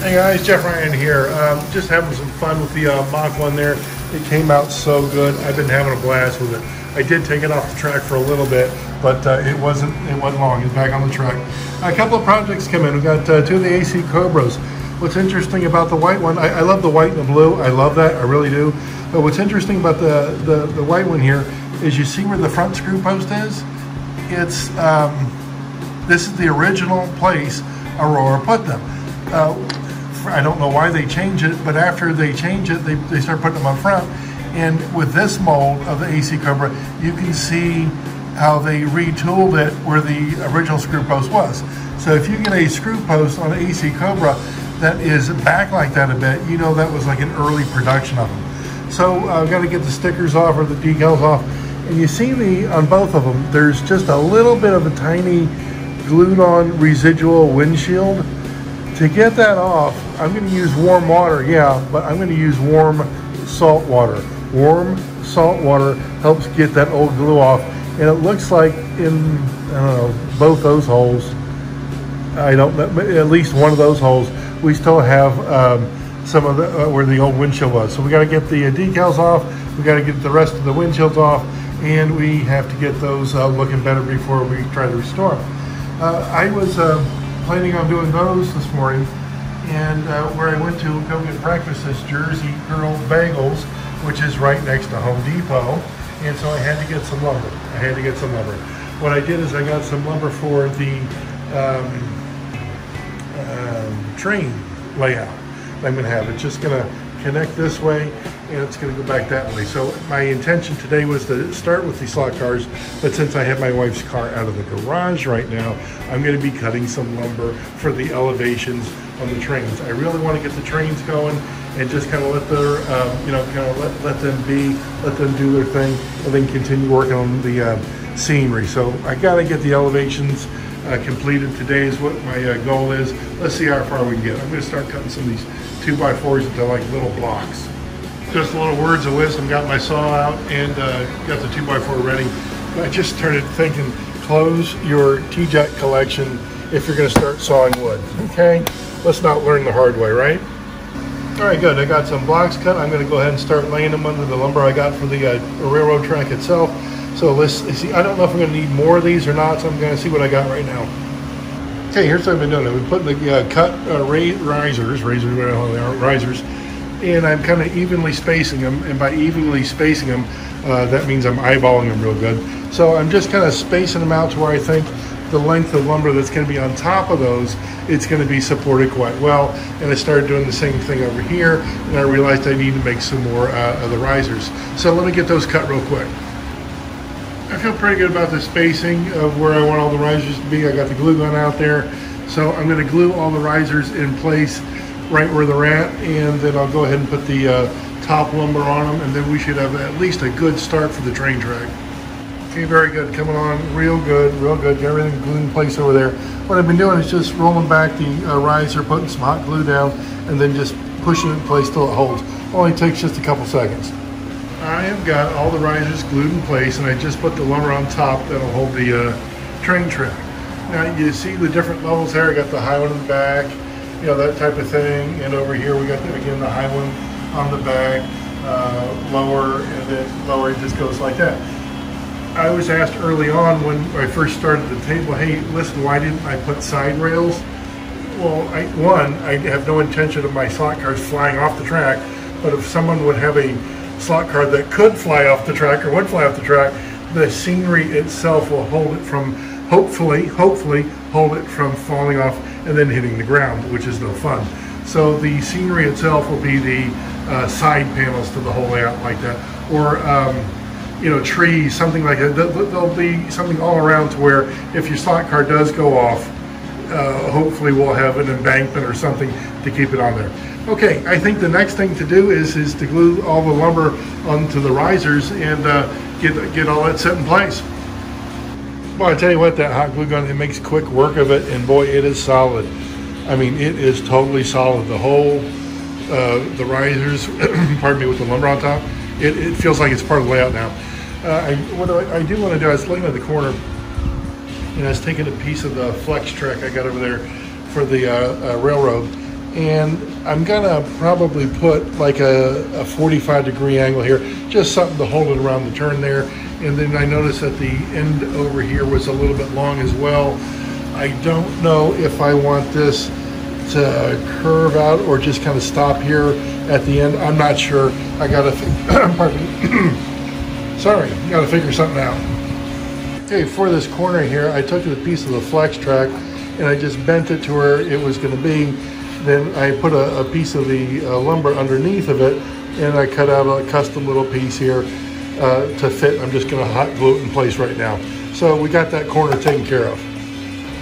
Hey guys, Jeff Ryan here. Just having some fun with the Mach 1 there. It came out so good. I've been having a blast with it. I did take it off the track for a little bit, but it wasn't long. It's back on the track. A couple of projects come in. We've got two of the AC Cobras. What's interesting about the white one, I love the white and the blue. I love that, I really do. But what's interesting about the white one here is you see where the front screw post is? It's this is the original place Aurora put them. I don't know why they changed it, but after they change it, they start putting them up front. And with this mold of the AC Cobra, you can see how they retooled it where the original screw post was. So if you get a screw post on an AC Cobra that is back like that a bit, you know that was like an early production of them. So I've got to get the stickers off or the decals off. And you see on both of them, there's just a little bit of a tiny glued on residual windshield. To get that off, I'm going to use warm water, yeah, but I'm going to use warm salt water. Warm salt water helps get that old glue off, and it looks like in, I don't know, both those holes, I don't know, at least one of those holes, we still have some of the, where the old windshield was. So we got to get the decals off, we got to get the rest of the windshields off, and we have to get those looking better before we try to restore them. I was planning on doing those this morning, and where I went to go get breakfast is Jersey Girl Bagels, which is right next to Home Depot, and so I had to get some lumber. What I did is I got some lumber for the train layout I'm going to have. It's just going to connect this way, and it's going to go back that way. So my intention today was to start with the slot cars, but since I have my wife's car out of the garage right now, I'm going to be cutting some lumber for the elevations on the trains. I really want to get the trains going and just kind of let their, let them do their thing, and then continue working on the scenery. So I got to get the elevations completed today is what my goal is. Let's see how far we can get. I'm going to start cutting some of these 2x4s into like little blocks. Just a little words of wisdom. Got my saw out and got the 2x4 ready. I just started thinking, close your T-Jet collection if you're going to start sawing wood. Okay, let's not learn the hard way, right? All right, good. I got some blocks cut. I'm going to go ahead and start laying them under the lumber I got for the railroad track itself. So let's see. I don't know if I'm going to need more of these or not, so I'm going to see what I got right now. Okay, here's what I've been doing. I've been putting the cut risers, and I'm kind of evenly spacing them. And by evenly spacing them, that means I'm eyeballing them real good. So I'm just kind of spacing them out to where I think the length of lumber that's going to be on top of those, it's going to be supported quite well. And I started doing the same thing over here, and I realized I need to make some more of the risers. So let me get those cut real quick. I feel pretty good about the spacing of where I want all the risers to be. I got the glue gun out there, so I'm going to glue all the risers in place right where they're at, and then I'll go ahead and put the top lumber on them, and then we should have at least a good start for the train track. Okay, very good, coming on real good, got everything glued in place over there. What I've been doing is just rolling back the riser, putting some hot glue down, and then just pushing it in place till it holds. Only takes just a couple seconds. I have got all the risers glued in place, and I just put the lumber on top that'll hold the train track. Now you see the different levels there. I got the high one in the back, you know, that type of thing, and over here we got again the high one on the back, lower, and then lower. It just goes like that. I was asked early on when I first started the table, hey, listen, why didn't I put side rails? Well, I have no intention of my slot cars flying off the track, but if someone would have a slot car that could fly off the track or would fly off the track, the scenery itself will hold it from, hopefully hold it from falling off and then hitting the ground, which is no fun. So the scenery itself will be the side panels to the whole layout like that, or trees, something like that. There'll be something all around to where if your slot car does go off, hopefully we'll have an embankment or something to keep it on there. Okay, I think the next thing to do is to glue all the lumber onto the risers and get all that set in place. Well, I tell you what, that hot glue gun, it makes quick work of it, and boy, it is solid. I mean, it is totally solid. The whole, the risers, pardon me, with the lumber on top, it feels like it's part of the layout now. What I do want to do, I was looking at the corner, and I was taking a piece of the flex track I got over there for the railroad, And I'm gonna probably put like a 45-degree angle here, just something to hold it around the turn there. And then I noticed that the end over here was a little bit long as well. I don't know if I want this to curve out or just kind of stop here at the end. I'm not sure. I gotta, pardon me. Sorry, gotta figure something out. Okay, for this corner here, I took a piece of the flex track and I just bent it to where it was gonna be. Then I put a piece of the lumber underneath of it, and I cut out a custom little piece here to fit. I'm just gonna hot glue it in place right now. So we got that corner taken care of.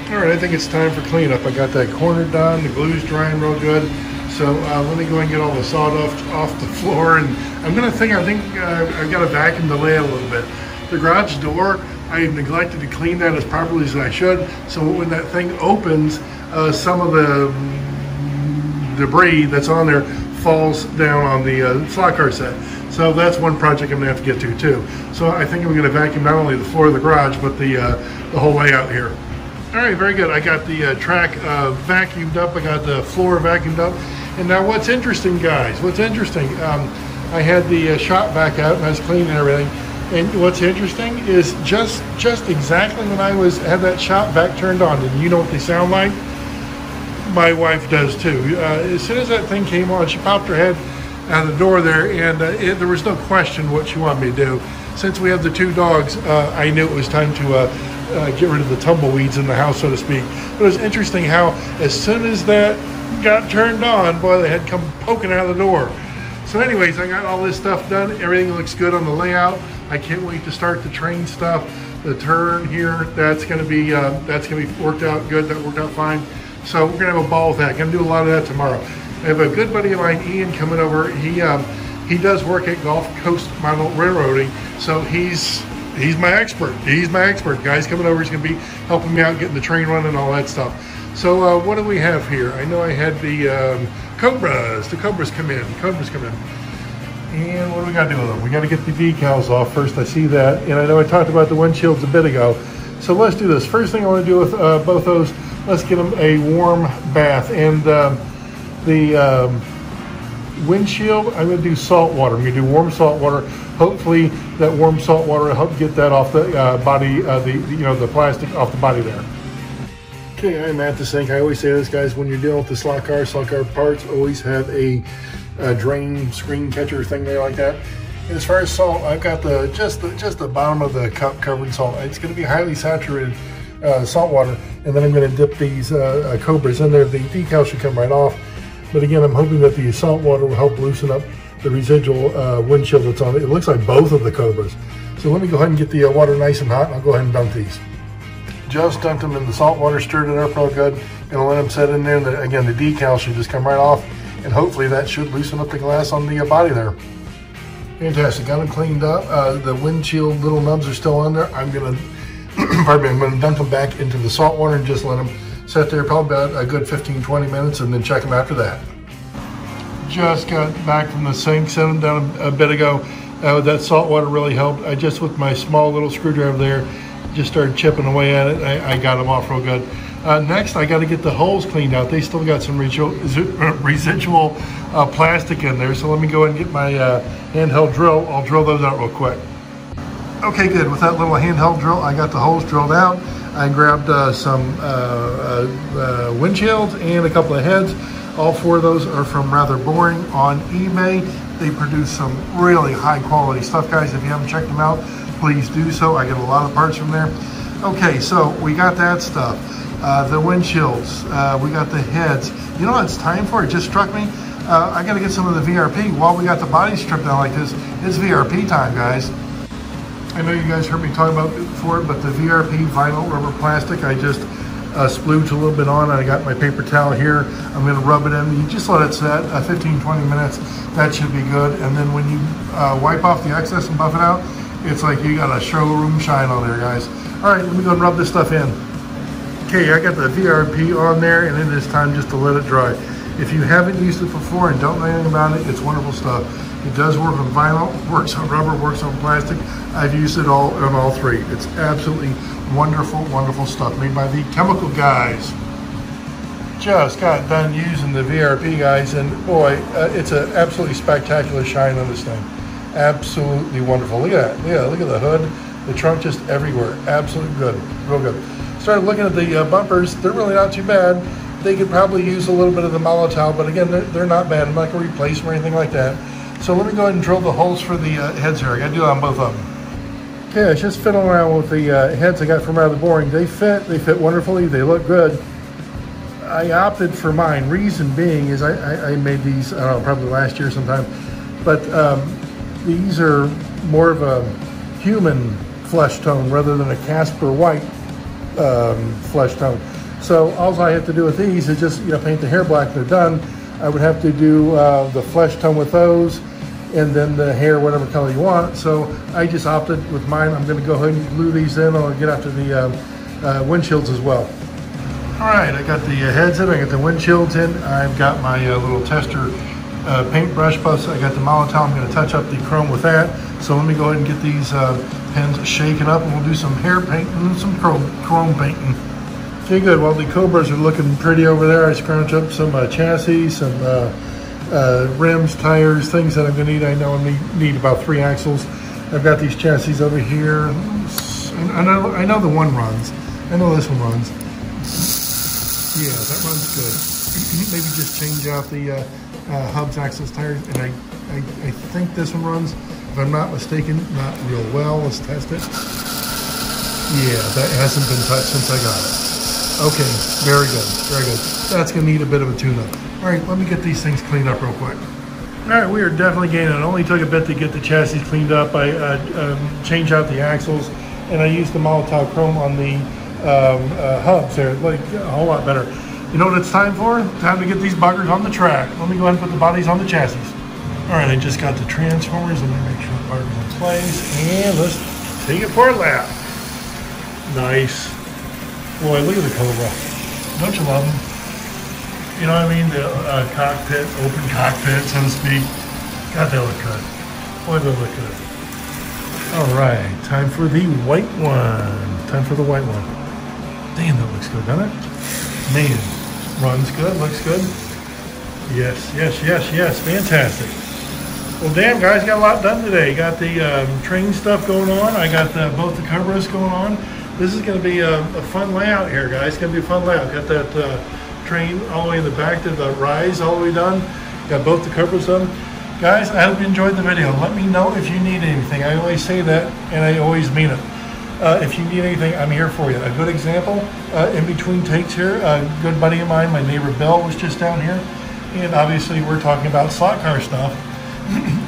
All right, I think it's time for cleanup. I got that corner done, the glue's drying real good. So let me go and get all the sawdust off the floor. And I think I've got a vacuum to lay out a little bit. The garage door, I neglected to clean that as properly as I should. So when that thing opens, some of the debris that's on there falls down on the slot car set. So that's one project I'm gonna have to get to too. So I think I'm gonna vacuum not only the floor of the garage, but the whole layout here. All right, very good. I got the track vacuumed up. I got the floor vacuumed up. And now what's interesting, guys, I had the shop back out and I was cleaning everything. And what's interesting is just exactly when I had that shop vac turned on, and you know what they sound like? My wife does too. As soon as that thing came on, she popped her head out of the door there, and there was no question what she wanted me to do. Since we have the two dogs, I knew it was time to get rid of the tumbleweeds in the house, so to speak. But it was interesting how as soon as that got turned on, boy, they had come poking out of the door. So anyways, I got all this stuff done. Everything looks good on the layout. I can't wait to start the train stuff. The turn here, that's gonna be worked out good. That worked out fine. So we're gonna have a ball with that. Gonna do a lot of that tomorrow. I have a good buddy of mine, Ian, coming over. He does work at Gulf Coast Model Railroading, so he's my expert. He's my expert. Guy's coming over. He's gonna be helping me out getting the train running and all that stuff. So what do we have here? I know I had the Cobras. The Cobras come in. And what do we got to do with them? We got to get the decals off first. I see that. And I know I talked about the windshields a bit ago. So let's do this. First thing I want to do with both those, let's get them a warm bath. And the windshield, I'm going to do salt water. I'm going to do warm salt water. Hopefully that warm salt water will help get that off the body, the plastic off the body there. Okay, I'm at the sink. I always say this, guys, when you're dealing with the slot car parts always have a drain screen catcher thing there like that. And as far as salt, I've got just the bottom of the cup covered in salt. It's going to be highly saturated salt water, and then I'm going to dip these Cobras in there. The decal should come right off, but again, I'm hoping that the salt water will help loosen up the residual windshield that's on it. It looks like both of the Cobras. So let me go ahead and get the water nice and hot, and I'll go ahead and dunk these. Just dunked them in the salt water, stirred it up real good, and let them set in there. And again, the decal should just come right off, and hopefully that should loosen up the glass on the body there. Fantastic, got them cleaned up. The windshield little nubs are still on there. I'm gonna, pardon me, I'm gonna dunk them back into the salt water and just let them sit there probably about a good 15-20 minutes, and then check them after that. Just got back from the sink, set them down a bit ago. That salt water really helped. I just, with my small little screwdriver there, just started chipping away at it. I got them off real good. Next, I got to get the holes cleaned out. They still got some residual plastic in there, so let me go ahead and get my handheld drill. I'll drill those out real quick. Okay, good. With that little handheld drill, I got the holes drilled out. I grabbed some windshields and a couple of heads. All four of those are from Rather Boring on eBay. They produce some really high quality stuff, guys. If you haven't checked them out, please do so. I get a lot of parts from there. Okay, so we got that stuff. The windshields, we got the heads. You know what it's time for? It just struck me. I got to get some of the VRP. While we got the body stripped down like this, it's VRP time, guys. I know you guys heard me talk about it before, but the VRP vinyl rubber plastic, I just splooged a little bit on. I got my paper towel here. I'm going to rub it in. You just let it set 15-20 minutes. That should be good. And then when you wipe off the excess and buff it out, it's like you got a showroom shine on there, guys. All right, let me go and rub this stuff in. Okay, I got the VRP on there, and it is time just to let it dry. If you haven't used it before and don't know anything about it, it's wonderful stuff. It does work on vinyl, works on rubber, works on plastic. I've used it on all three. It's absolutely wonderful, wonderful stuff made by the chemical guys. just got done using the VRP, guys, and boy, it's an absolutely spectacular shine on this thing. Absolutely wonderful. Look at that. Yeah, look at the hood, the trunk, just everywhere. Absolutely good, real good. Started looking at the bumpers. They're really not too bad. They could probably use a little bit of the Molotov, but again, they're not bad. I'm not going to replace them or anything like that. So let me go ahead and drill the holes for the heads here. I got to do it on both of them. Okay, I was just fiddling around with the heads I got from out of the boring. They fit wonderfully. They look good. I opted for mine. Reason being is I made these, I don't know, probably last year sometime. But these are more of a human flesh tone rather than a Casper white flesh tone. So all I have to do with these is just paint the hair black. They're done. I would have to do the flesh tone with those, and then the hair whatever color you want. So I just opted with mine. I'm going to go ahead and glue these in. I'll get after the windshields as well. All right, I got the heads in. I got the windshields in. I've got my little tester paintbrush. Plus I got the Molotov. I'm going to touch up the chrome with that. So let me go ahead and get these pens shaken up, and we'll do some hair painting and some chrome painting. Okay, good. Well, the Cobras are looking pretty over there. I scrounged up some chassis, some rims, tires, things that I'm going to need. I know I need about 3 axles. I've got these chassis over here. I know the one runs. I know this one runs. Yeah, that runs good. Maybe just change out the hubs, axles, tires, and I think this one runs, if I'm not mistaken, not real well. Let's test it. Yeah, that hasn't been touched since I got it. Okay, very good, very good. That's gonna need a bit of a tune-up. All right, let me get these things cleaned up real quick. All right, we are definitely gaining. It only took a bit to get the chassis cleaned up. I changed out the axles, and I used the Molotov chrome on the hubs there, like a whole lot better. You know what it's time for? Time to get these buggers on the track. Let me go ahead and put the bodies on the chassis. All right, I just got the transformers. Let me make sure the bugger's in place, and let's take it for a lap. Nice. Boy, look at the Cobra. Don't you love them? You know what I mean? The cockpit, open cockpit, so to speak. God, they look good. Boy, they look good. All right, time for the white one. Time for the white one. Damn, that looks good, doesn't it? Man, runs good, looks good. Yes, yes, yes, yes, fantastic. Well, damn, guys, got a lot done today. Got the train stuff going on. I got both the Cobras going on. This is going to be a fun layout here, guys. It's going to be a fun layout. Got that train all the way in the back to the rise all the way done. Got both the Cobras done. Guys, I hope you enjoyed the video. Let me know if you need anything. I always say that, and I always mean it. If you need anything, I'm here for you. A good example, in between takes here, a good buddy of mine, my neighbor Bill, was just down here. And obviously, we're talking about slot car stuff.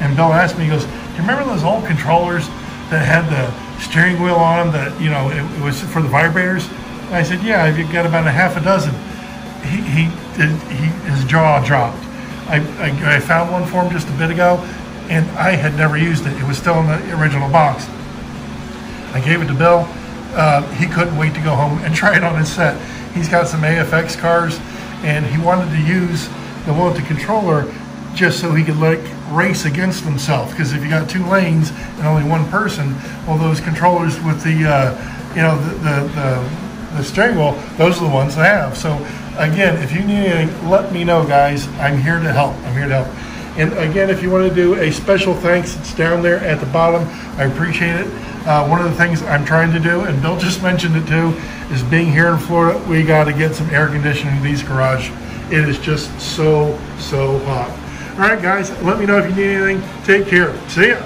And Bill asked me, he goes, do you remember those old controllers that had the steering wheel on them that, it was for the vibrators? And I said, yeah, I've got about a half a dozen. His jaw dropped. I found one for him just a bit ago, and I had never used it. It was still in the original box. I gave it to Bill. He couldn't wait to go home and try it on his set. He's got some AFX cars, and he wanted to use the one with the controller just so he could race against himself. Because if you got 2 lanes and only one person, well, those controllers with the the steering wheel, those are the ones to have. So again, if you need anything, let me know, guys. I'm here to help. I'm here to help. And again, if you want to do a special thanks, it's down there at the bottom. I appreciate it. One of the things I'm trying to do, and Bill just mentioned it too, is being here in Florida, we got to get some air conditioning in these garages. It is just so hot. All right, guys, let me know if you need anything. Take care. See ya.